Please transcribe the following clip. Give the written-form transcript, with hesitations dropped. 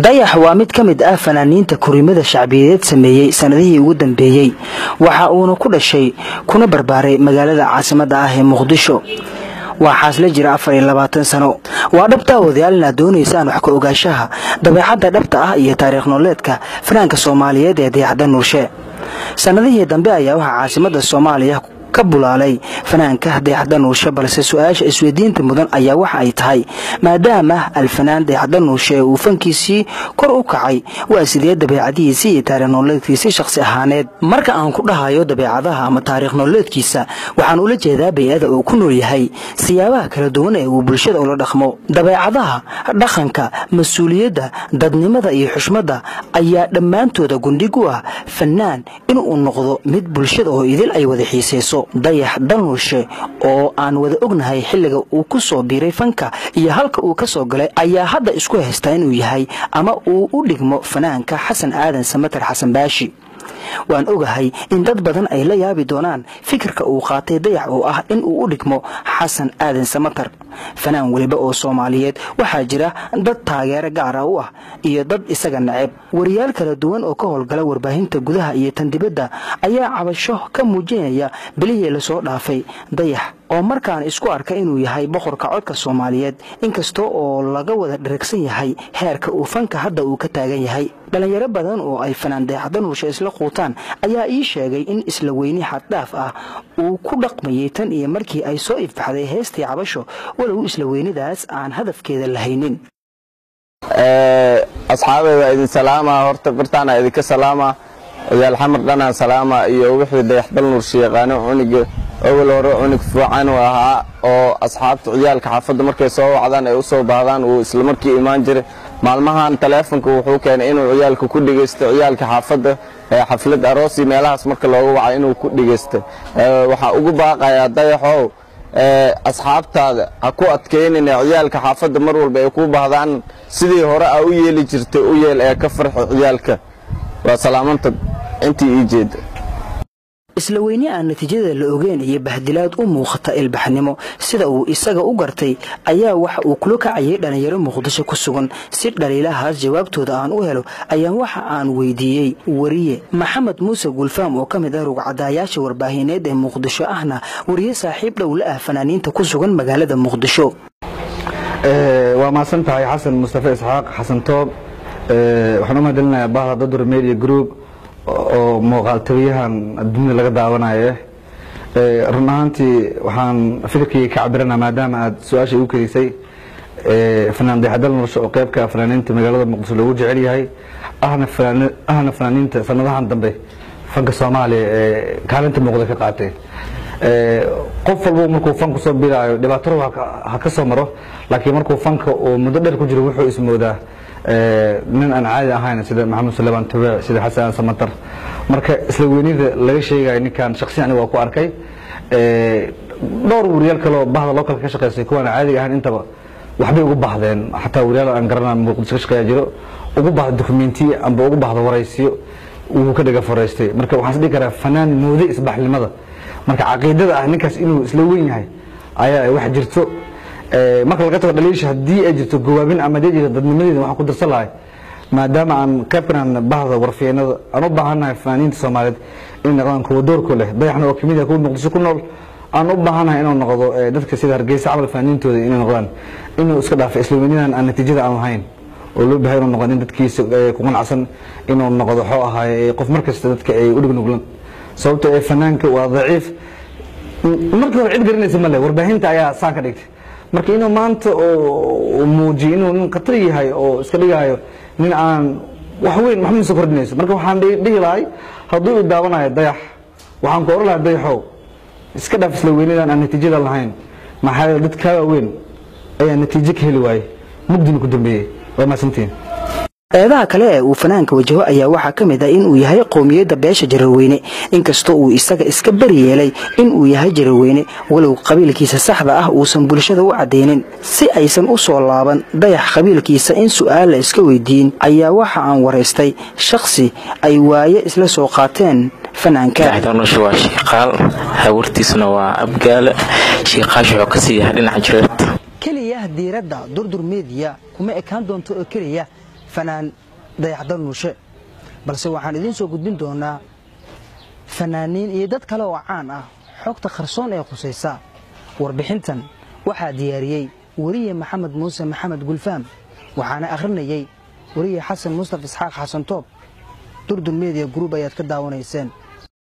dayax waa mid ka mid ah fanaaniinta kurimada shacbiyeed sameeyay sanadihii ugu dambeeyay waxa uuna ku dhashay kuna barbaaray magaalada caasimadda ah ee Muqdisho waxaas la jira 24 sano waa dhabta wadaalna doonaysaan wax ka ogaanshaha dabeecadda dhabta ah iyo taariikh nololeedka fanaanka Soomaaliyeed ee Dayax Danuurshe sanadihii dambe ayaa waxa caasimadda Soomaaliya ka bulaalay fanaanka Dayax Danuurshe balse su'aasha isweydiinta mudan ayaa waxa ay tahay maadaama alfanaan Dayax Danuurshe uu fankiisii kor u kacay waa sidee dabeecadiisa iyo taariikh nololeedkiisa shakhsi ahaaneed marka aan ku dhahayo dabeecadaha ama taariikh nololeedkiisa waxaan ula jeedaa bay'ada uu ku nool yahay siyaabaha kala duwan ee uu bulshada ula dhaqmo dabeecadaha dhaqanka mas'uuliyadda dadnimada iyo xushmada ayaa dhammaantooda gundhig u ah fanaan inuu noqdo mid bulshada oo idil ay wada xiiseyso Dayax Danuurshe oo aan wada ognahay xilliga uu ku soo biiray fanka iyo halka uu ka soo galay ayaa hadda isku haystaa inuu yahay ama uu u dhigmo fanaanka Xasan Aadan Samatar Xasan Baashi waan ogahay in dad badan ay la yaabi doonaan fikirka uu qaatay Dayax oo ah in uu u dhigmo Xasan Aadan Samatar fanaan waliba oo Soomaaliyeed waxa jira dad taageero gaar ah u ah iyo dad isaga nacab wariyaal kala duwan oo ka howlgala warbaahinta gudaha iyo tan dibadda ayaa cabasho ka muujinaya bilihii la soo dhaafay Dayax oo markaan isku arkay inuu yahay boqorka codka Soomaaliyeed inkastoo oo laga wada dheregsan yahay heerka uu fanka hadda uu ka taagan yahay dhalinyaro badan oo ay fanaan Dayax Danuurshe isla quutaan ayaa ii sheegay in isla weyni xad dhaaf ah uu ku dhaqmayay tan iyo markii ay soo ifbaxday heestii cabasho walow isla weynidaas aan hadafkeeda lahaynin asxaabeyda idin salaama horta bartaana idinka salaama yaal xamar dhana salaama iyo wixii Dayax Danuurshe yaqaan cuniga أول مرة أنك فوعان وها أو أصحاب عيال كحفظ مركز سوا عدان أو سوا بعدان وإسلام كي إيمان جري معلمها عن تلفونك وحوك يعني إنه عيال كل جست عيال كحفظ حفلة أراسي مالها اسمك الله وعينه كل جست وحأوجو بقى يا ضيحوا أصحاب هذا أكو أتكين إن عيال كحفظ مرور بيكون بعدان سيدي هراء أو يلي جرت أو يل كفر عيالك وسلامتك أنت إيجاد isla weyni aan natiijada la ogeyn iyo bahdilaad u muuqata ilbaxnimo sida uu isaga u gartay ayaa waxa uu kula kacayay dhalinyaro Muqdisho ku sugan si dhaliilahaas jawaabtooda aan u helo ayaan waxa aan weydiiyay wariye Maxamed Muuse Gulfaam oo kamid ah rugcadayaasha warbaahineed ee Muqdisho ahna wariye saaxiib dhow la ah fanaaniinta ku sugan magaalada Muqdisho waa ma santahay Xasan Mustafa Isxaaq Xasan Toob waxaan u mahadcelinayaa Bahda Dadur Media Group oo muuqaal tabiyahan adduunka laga daawanayo run ahaantii waxaan fikirkii ka cabirana maadaama aad su'aasha u keenisay fanaan Dayax Danuurshe oo qayb ka fanaaniinta magaalada Muqdisho lagu jecel yahay ahna fanaaniinta sanadahan dambe fanka Soomaaliya kaalinta muuqda ka qaatay qof walba markuu fanku soo bilayo dhibaato ha ka soo maro laakiin markuu fanka oo muddo dheer ku jiro wuxuu ismoodaa nin aan caadi ahayn sida Maxamed Suleymaan Tawe sida Xasan Samatar marka isla weynida laga sheegay ninkan shakhsiyan waa ku arkay dhowr wariyaal kale oo bahda local ka shaqeysay kuwan caadi ahaan intaba waxbay ugu baahdeen xataa wariyaal aan garanaan Muqdisho ka shaqeeya jiro ugu baahdo dokumenti amba ugu baahdo waraysiyo uu ka dhaga foreystay marka waxaan isdhihi karaa fanaan mooday isbaxnimada marka caqiidada ah ninkaas inuu isla weyn yahay ayaa wax jirto marka laga tago dhaliisha hadii ay jirto gowaabin ama deejiga dadnimadeeda waxaan ku darsan lahay maadaama aan qaybkan bahda warfeenada aan u baahanahay fanaaniinta Soomaaliyeed in noqdaan kuwa door ku leh Dayaxna oo kamid ah kuwa Muqdisho ku nool aan u baahanahay inuu noqdo dadka sida Hargeysa camal fanaaniintooda inay noqdaan inuu iska dhaafo isla weynidan aan natiijada aan lahayn oo loo baahay inuu noqdo dadkiisa ku qanacsan inuu noqdo xoo ahay qof markasta dadka ay u dhignuglan sababtoo ay fanaanka waa daciif marka hore cid garanaysa ma leh warbaahinta ayaa saan ka dhigtay marka inuu maanta oo muujiyo inuu nin qatar yahay oo iska dhigayo nin aan wax weyn maxamed soo kordhinayso marka waxaan dhihi lahay haddii uu daawanayo Dayax waxaan ku oran lahaa Dayaxow iska dhaaf isla weynidan aan natiijada lahayn maxaa dadka weyn ayaa natiijo ka heli waayay mugdina ku dambeeyay waa maasantiin eedaha kale ee uu fanaanka wajaho ayaa waxa kamid ah in uu yahay qoomiyadda beesha Jareerweyne inkastoo uu isaga iska bari yeelay in uu yahay Jareerweyne walow qabiilkiisa saxda ah uusan bulshada u cadeeynin si aysan u soo laaban Dayax qabiilkiisa in su'aal la iska weydiin ayaa waxa aan wareystay shakhsi ay waaye isla soo qaateen fanaanka Dayax Danuurshe waa shiiqaal hawartiisuna waa abgaal shiiqaash oo ka sii dhinaca jireed kaliya diiradda Durdur Media kuma ekaan doonto oo kaliya fanaan dayaxdal nuushe balse waxaan idiin soo gudbin doonaa fanaaniin iyo dad kale oo caan ah xogta qarsoon ee khusaysa warbixintan waxaa diyaariyey wariye maxamed muuse maxamed gulfaam waxaana akhrinayay wariye xasan mustafa isxaaq xasan toob Durdun Media Group ayaad ka daawanayseen